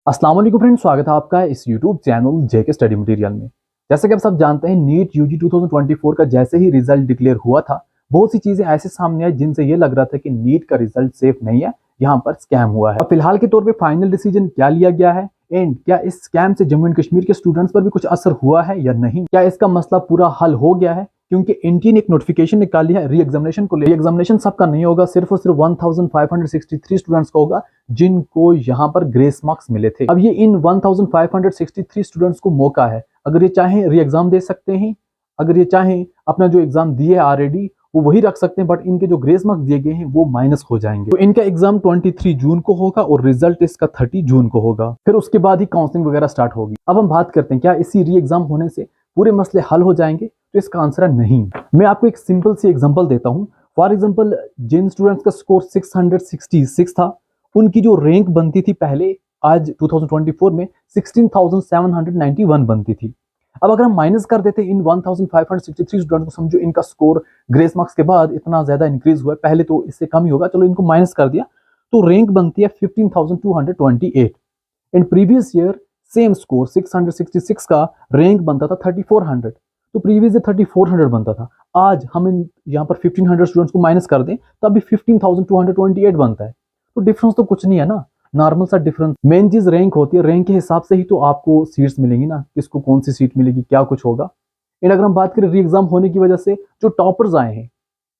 अस्सलाम वालेकुम फ्रेंड्स, स्वागत है आपका इस यूट्यूब चैनल जेके स्टडी मटेरियल में। जैसे कि आप सब जानते हैं, नीट यूजी 2024 का जैसे ही रिजल्ट डिक्लेयर हुआ था, बहुत सी चीजें ऐसे सामने आई जिनसे ये लग रहा था कि नीट का रिजल्ट सेफ नहीं है, यहाँ पर स्कैम हुआ है। अब फिलहाल के तौर पे फाइनल डिसीजन क्या लिया गया है एंड क्या इस स्कैम से जम्मू एंड कश्मीर के स्टूडेंट्स पर भी कुछ असर हुआ है या नहीं, क्या इसका मसला पूरा हल हो गया है? क्योंकि एनटीए ने एक नोटिफिकेशन निकाली है री एग्जामिनेशन को। री एग्जामिनेशन सबका नहीं होगा, सिर्फ और सिर्फ 1563 स्टूडेंट्स का होगा जिनको यहाँ पर ग्रेस मार्क्स मिले थे। अब ये इन 1563 स्टूडेंट्स को मौका है, अगर ये चाहें री एग्जाम दे सकते हैं, अगर ये चाहें अपना जो एग्जाम दिए है ऑलरेडी वो वही रख सकते हैं, बट इनके जो ग्रेस मार्क्स दिए गए हैं वो माइनस हो जाएंगे। तो इनका एग्जाम 23 जून को होगा और रिजल्ट इसका 30 जून को होगा। फिर उसके बाद ही काउंसलिंग वगैरह स्टार्ट होगी। अब हम बात करते हैं क्या इसी री एग्जाम होने से पूरे मसले हल हो जाएंगे? तो इसका आंसर है नहीं। मैं आपको एक सिंपल सी एग्जांपल देता हूं। फॉर एग्जांपल, जिन स्टूडेंट्स का स्कोर 666 था, उनकी जो रैंक बनती थी पहले, आज 2024 में 16,791 बनती थी। अब अगर हम माइनस कर देते इन 1563 स्टूडेंट को, समझो इनका स्कोर ग्रेस मार्क्स के बाद इतना ज्यादा इंक्रीज हुआ है, पहले तो इससे कम ही होगा, चलो इनको माइनस कर दिया, तो रैंक बनती है 15,228। In previous year same score 666 का रैंक बनता था 3400, तो प्रीवियस ईयर 3400 बनता था। आज हम यहाँ पर 1500 स्टूडेंट्स को माइनस कर दें तब भी 15,228 बनता है, तो डिफरेंस तो कुछ नहीं है ना, नॉर्मल सा डिफरेंस। मेन चीज रैंक होती है, रैंक के हिसाब से ही तो आपको सीट्स मिलेंगी ना, किसको कौन सी सीट मिलेगी, क्या कुछ होगा। एंड अगर हम बात करें री एग्जाम होने की वजह से जो टॉपर्स आए हैं,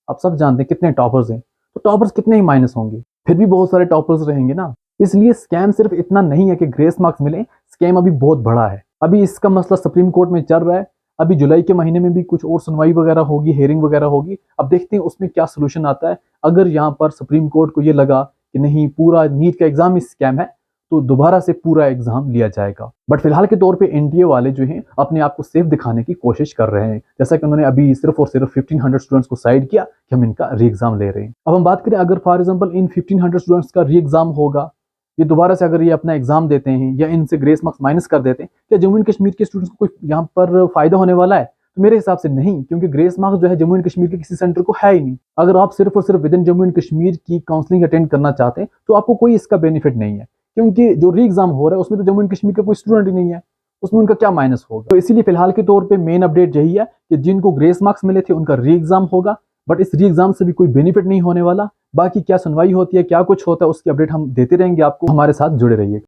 आप सब जानते हैं कितने टॉपर्स हैं, तो टॉपर्स कितने ही माइनस होंगे, फिर भी बहुत सारे टॉपर्स रहेंगे ना। इसलिए स्कैम सिर्फ इतना नहीं है कि ग्रेस मार्क्स मिले, स्कैम अभी बहुत बड़ा है। अभी इसका मसला सुप्रीम कोर्ट में चल रहा है, अभी जुलाई के महीने में भी कुछ और सुनवाई वगैरह होगी, हेयरिंग वगैरह होगी। अब देखते हैं उसमें क्या सोल्यूशन आता है। अगर यहाँ पर सुप्रीम कोर्ट को ये लगा कि नहीं, पूरा नीट का एग्जाम ही स्कैम है, तो दोबारा से पूरा एग्जाम लिया जाएगा। बट फिलहाल के तौर पे एनटीए वाले जो हैं अपने आप को सेफ दिखाने की कोशिश कर रहे हैं, जैसा कि उन्होंने अभी सिर्फ और सिर्फ 1500 स्टूडेंट्स को साइड किया कि हम इनका री एग्जाम ले रहे हैं। अब हम बात करें, अगर फॉर एग्जाम्पल इन 1500 स्टूडेंट्स का री एग्जाम होगा, ये दोबारा से अगर ये अपना एग्जाम देते हैं या इनसे ग्रेस मार्क्स माइनस कर देते हैं, क्या जम्मू एंड कश्मीर के स्टूडेंट्स को कोई यहाँ पर फायदा होने वाला है? तो मेरे हिसाब से नहीं, क्योंकि ग्रेस मार्क्स जो है जम्मू एंड कश्मीर के किसी सेंटर को है ही नहीं। अगर आप सिर्फ और सिर्फ with in Jammu and Kashmir की काउंसलिंग अटेंड करना चाहते हैं तो आपको कोई इसका बेनिफिट नहीं है, क्योंकि जो री एग्जाम हो रहा है उसमें तो जम्मू एंड कश्मीर का कोई स्टूडेंट ही नहीं है, उसमें उनका क्या माइनस होगा। तो इसीलिए फिलहाल के तौर पे मेन अपडेट यही है कि जिनको ग्रेस मार्क्स मिले थे उनका री एग्जाम होगा, बट इस री एग्जाम से भी कोई बेनिफिट नहीं होने वाला। बाकी क्या सुनवाई होती है, क्या कुछ होता है, उसकी अपडेट हम देते रहेंगे आपको, हमारे साथ जुड़े रहिए।